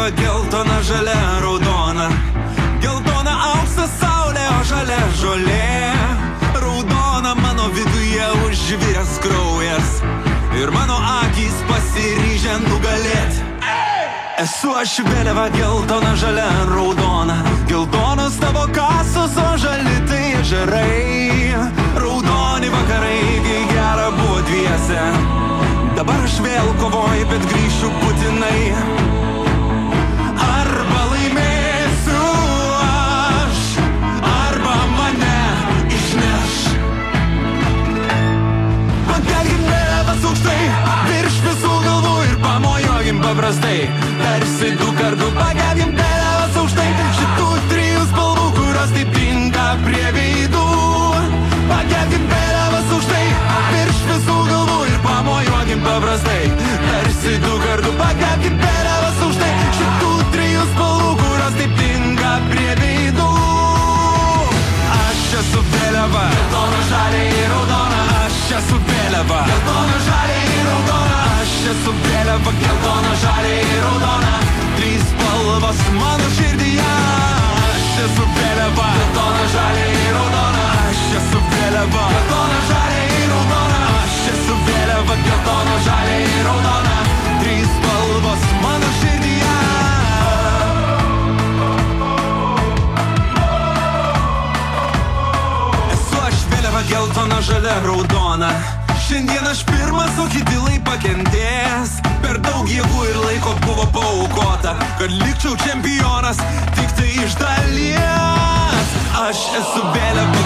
vėliava geltona, žalia, raudona. Geltona auksas saulė, o žalia žolė. Raudona mano viduje užviręs kraujas ir mano akys pasiryžę nugalėti. Esu aš vėliava geltona, žalia, raudona. Geltonos tavo kasos, o žali tai ežerai. Raudoni vakarai, kai gera buvo dviese. Dabar aš vėl kovoju, bet grįšiu būtinai. Arba laimėsiu aš, arba mane išneš. Pakelkim vėliavas aukštai virš visų galvų ir pamojuokim paprastai. Tarsi du kartų pakelkim vėliavas aukštai šitų trijų spalvų, kurios taip tinka prie veidų. Pakelkim vėliavas aukštai virš visų galvų ir pamojuokim paprastai. Tarsi du kartų pakelkim vėliavas aukštai šitų trijų spalvų, kurios taip tinka prie veidų. Aš esu vėliava, geltona, žalia ir raudona. Aš esu vėliava, geltona, žalia ir raudona. Aš esu vėliava, geltona, žalia ir raudona. Trys spalvos mano širdyje. Aš esu vėliava, geltona, žalia ir raudona. Aš esu vėliava, geltona, žalia ir raudona. Aš esu vėliava, geltona, žalia ir raudona. Trys spalvos mano širdyje. Esu aš vėliava, geltona, žalia, raudona. Šiandien aš pirmas, o kiti lai pakentės. Per daug jėgų ir laiko buvo paaukota, kad likčiau čempionas tik tai iš dalies. Aš esu vėliava,